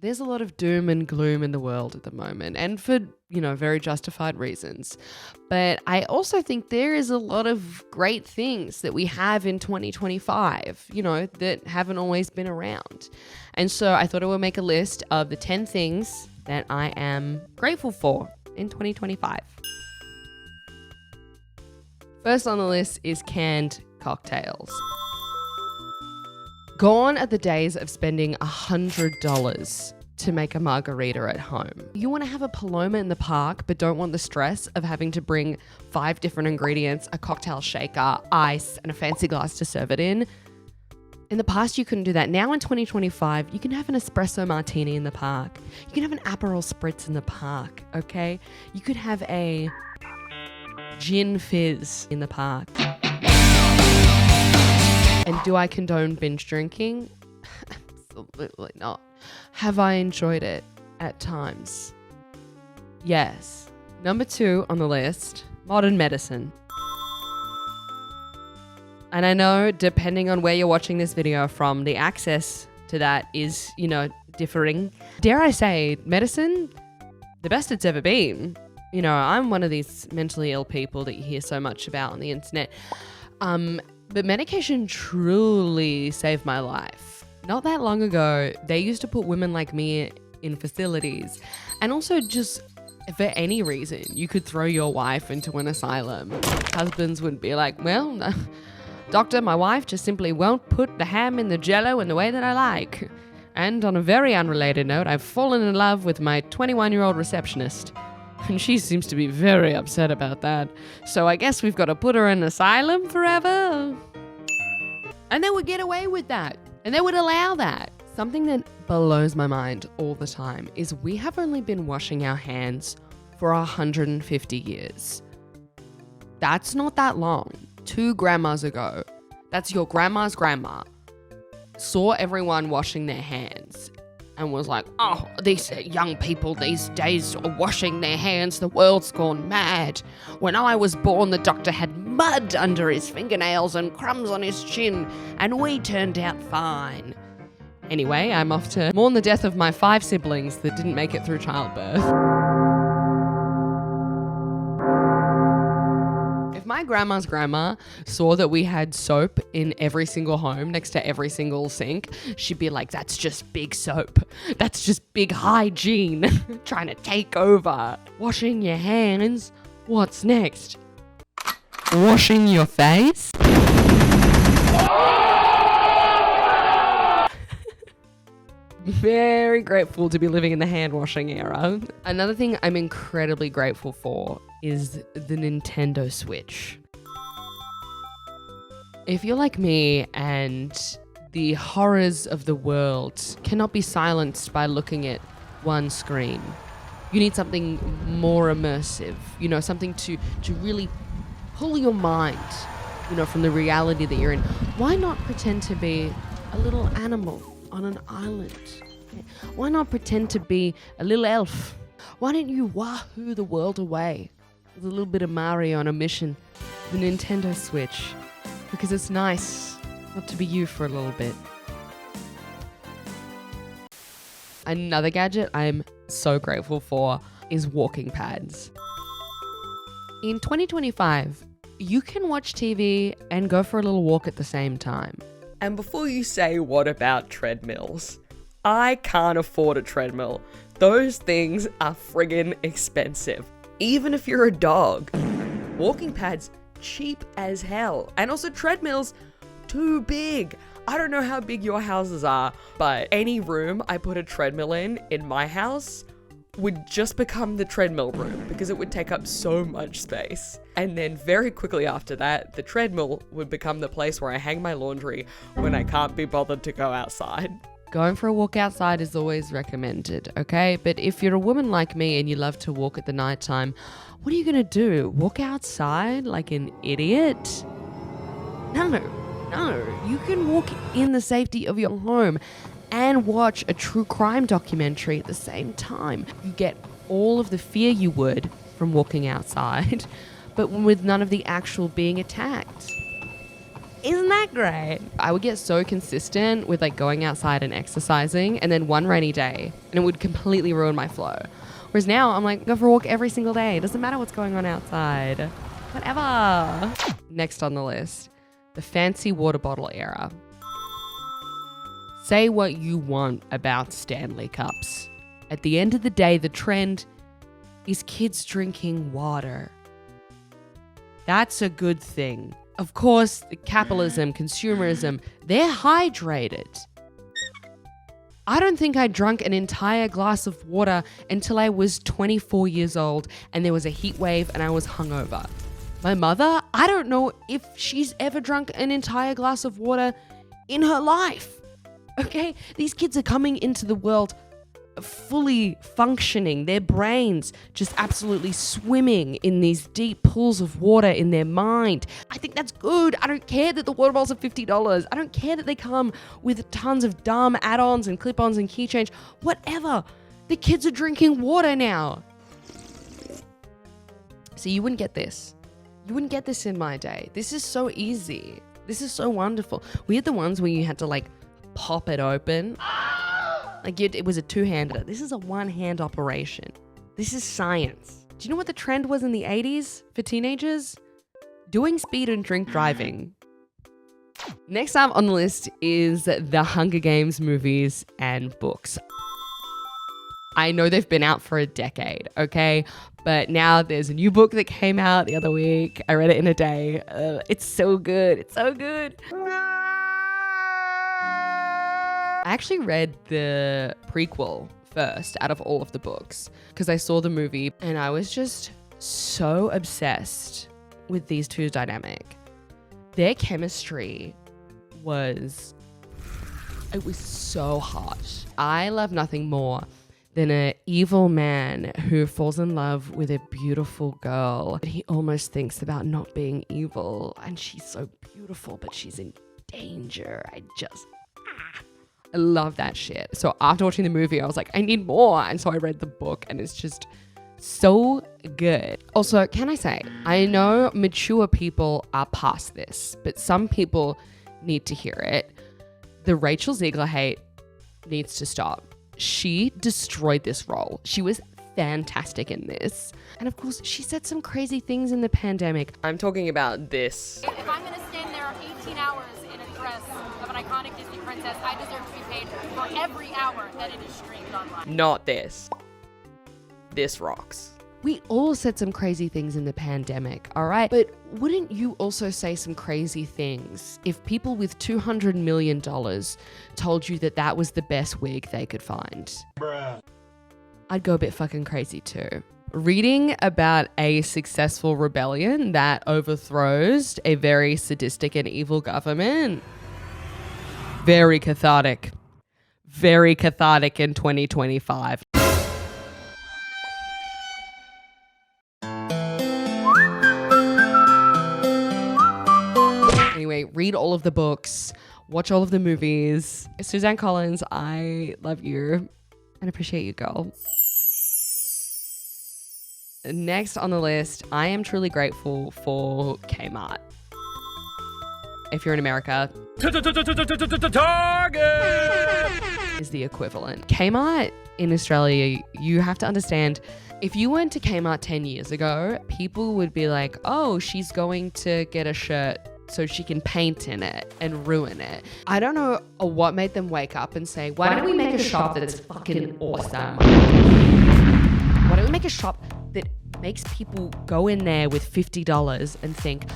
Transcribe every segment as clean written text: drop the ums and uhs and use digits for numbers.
There's a lot of doom and gloom in the world at the moment, and for, very justified reasons. But I also think there is a lot of great things that we have in 2025, that haven't always been around. And so I thought I would make a list of the 10 things that I am grateful for in 2025. First on the list is canned cocktails. Gone are the days of spending $100 to make a margarita at home. You want to have a Paloma in the park, but don't want the stress of having to bring 5 different ingredients, a cocktail shaker, ice, and a fancy glass to serve it in. In the past, you couldn't do that. Now in 2025, you can have an espresso martini in the park. You can have an Aperol Spritz in the park, okay? You could have a gin fizz in the park. And do I condone binge drinking? Absolutely not. Have I enjoyed it at times? Yes. Number 2 on the list, modern medicine. And I know, depending on where you're watching this video from, the access to that is, differing. Dare I say, medicine, the best it's ever been. I'm one of these mentally ill people that you hear so much about on the internet. But medication truly saved my life. Not that long ago, they used to put women like me in facilities. And also just for any reason, you could throw your wife into an asylum. Husbands would be like, well, doctor, my wife just simply won't put the ham in the jello in the way that I like. And on a very unrelated note, I've fallen in love with my 21-year-old receptionist. And she seems to be very upset about that. So I guess we've got to put her in an asylum forever. And they would get away with that. And they would allow that. Something that blows my mind all the time is we have only been washing our hands for 150 years. That's not that long. 2 grandmas ago, that's your grandma's grandma, saw everyone washing their hands and was like, oh, these young people these days are washing their hands. The world's gone mad. When I was born, the doctor had mud under his fingernails and crumbs on his chin, and we turned out fine. Anyway, I'm off to mourn the death of my 5 siblings that didn't make it through childbirth. If my grandma's grandma saw that we had soap in every single home next to every single sink, she'd be like, that's just big soap. That's just big hygiene trying to take over. Washing your hands. What's next? Washing your face? Very grateful to be living in the hand washing era. Another thing I'm incredibly grateful for is the Nintendo Switch. If you're like me and the horrors of the world cannot be silenced by looking at one screen, you need something more immersive, something to really pull your mind, from the reality that you're in. Why not pretend to be a little animal on an island? Why not pretend to be a little elf? Why don't you wahoo the world away with a little bit of Mario on a mission? The Nintendo Switch. Because it's nice not to be you for a little bit. Another gadget I'm so grateful for is walking pads. In 2025, you can watch TV and go for a little walk at the same time. And before you say, what about treadmills? I can't afford a treadmill. Those things are friggin' expensive. Even if you're a dog. Walking pads, cheap as hell. And also treadmills, too big. I don't know how big your houses are, but any room I put a treadmill in my house would just become the treadmill room because it would take up so much space. And then very quickly after that, the treadmill would become the place where I hang my laundry when I can't be bothered to go outside. Going for a walk outside is always recommended, okay? But if you're a woman like me and you love to walk at the nighttime, what are you gonna do? Walk outside like an idiot? No. You can walk in the safety of your home and watch a true crime documentary at the same time. You get all of the fear you would from walking outside, but with none of the actual being attacked. Isn't that great? I would get so consistent with like going outside and exercising, and then one rainy day and it would completely ruin my flow. Whereas now I'm like, go for a walk every single day. It doesn't matter what's going on outside. Whatever. Next on the list, the fancy water bottle era. Say what you want about Stanley Cups. At the end of the day, the trend is kids drinking water. That's a good thing. Of course, capitalism, consumerism, they're hydrated. I don't think I drank an entire glass of water until I was 24 years old and there was a heat wave and I was hungover. My mother, I don't know if she's ever drunk an entire glass of water in her life. Okay? These kids are coming into the world fully functioning, their brains just absolutely swimming in these deep pools of water in their mind. I think that's good. I don't care that the water bottles are $50. I don't care that they come with tons of dumb add-ons and clip-ons and keychains. Whatever. The kids are drinking water now. So you wouldn't get this. You wouldn't get this in my day. This is so easy. This is so wonderful. We had the ones where you had to like pop it open. Like it was a two-hander. This is a one-hand operation. This is science. Do you know what the trend was in the 80s for teenagers? Doing speed and drink driving. Next up on the list is the Hunger Games movies and books. I know they've been out for a decade, okay? But now there's a new book that came out the other week. I read it in a day. It's so good. It's so good. I actually read the prequel first out of all of the books because I saw the movie and I was just so obsessed with these two dynamic. Their chemistry was so hot. I love nothing more than an evil man who falls in love with a beautiful girl. But he almost thinks about not being evil and she's so beautiful, but she's in danger. I love that shit. So after watching the movie, I was like, I need more. And so I read the book and it's just so good. Also, can I say, I know mature people are past this, but some people need to hear it. The Rachel Ziegler hate needs to stop. She destroyed this role. She was fantastic in this. And of course, she said some crazy things in the pandemic. I'm talking about this. If I'm going to stand there 18 hours in a dress of an iconic Disney princess, I deserve to be paid for every hour that it is streamed online. Not this. This rocks. We all said some crazy things in the pandemic, all right? But wouldn't you also say some crazy things if people with $200 million told you that that was the best wig they could find? Bruh. I'd go a bit fucking crazy too. Reading about a successful rebellion that overthrows a very sadistic and evil government. Very cathartic. Very cathartic in 2025. Anyway, read all of the books, watch all of the movies. Suzanne Collins, I love you and appreciate you, girl. Next on the list, I am truly grateful for Kmart. If you're in America, Target is the equivalent. Kmart in Australia, you have to understand, if you went to Kmart 10 years ago, people would be like, oh, she's going to get a shirt so she can paint in it and ruin it. I don't know what made them wake up and say, why don't we make a shop that is fucking awesome? Why don't we make a shop that makes people go in there with $50 and think,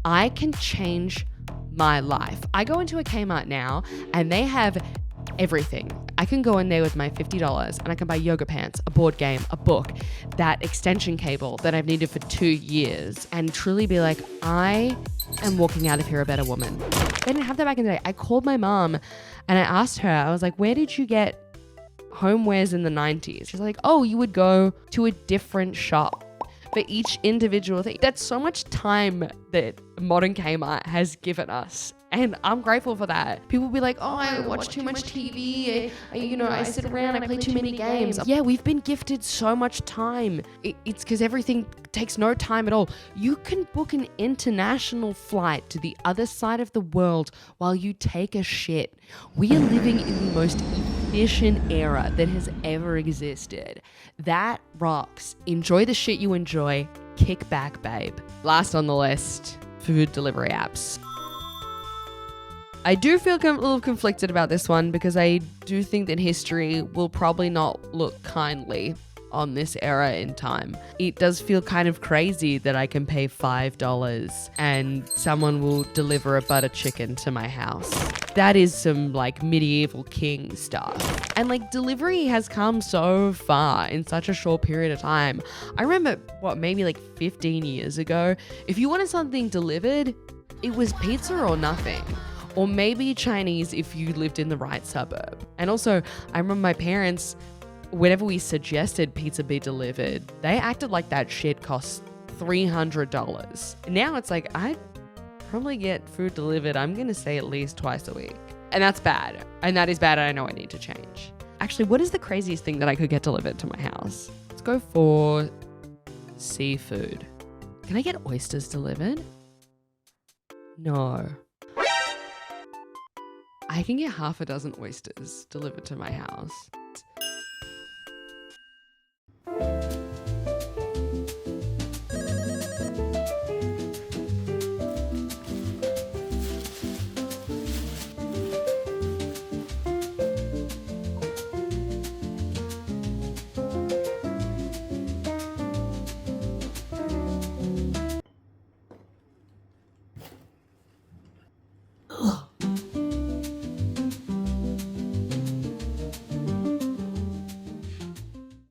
I can change my life. I go into a Kmart now and they have everything. I can go in there with my $50 and I can buy yoga pants, a board game, a book, that extension cable that I've needed for 2 years, and truly be like, I am walking out of here a better woman. They didn't have that back in the day. I called my mom and I asked her, I was like, where did you get homewares in the 90s? She's like, oh, you would go to a different shop for each individual thing. That's so much time that modern Kmart has given us. And I'm grateful for that. People be like, oh, I watch too much TV. I sit around, I play too many games. Yeah, we've been gifted so much time. It's because everything takes no time at all. You can book an international flight to the other side of the world while you take a shit. We are living in the most efficient era that has ever existed. That rocks. Enjoy the shit you enjoy. Kick back, babe. Last on the list, food delivery apps. I do feel a little conflicted about this one because I do think that history will probably not look kindly on this era in time. It does feel kind of crazy that I can pay $5 and someone will deliver a butter chicken to my house. That is some like medieval king stuff. And like delivery has come so far in such a short period of time. I remember maybe like 15 years ago, if you wanted something delivered, it was pizza or nothing. Or maybe Chinese if you lived in the right suburb. And also, I remember my parents, whenever we suggested pizza be delivered, they acted like that shit cost $300. Now it's like, I'd probably get food delivered, I'm going to say at least twice a week. And that's bad. And that is bad. I know I need to change. Actually, what is the craziest thing that I could get delivered to my house? Let's go for seafood. Can I get oysters delivered? No. I can get half a dozen oysters delivered to my house.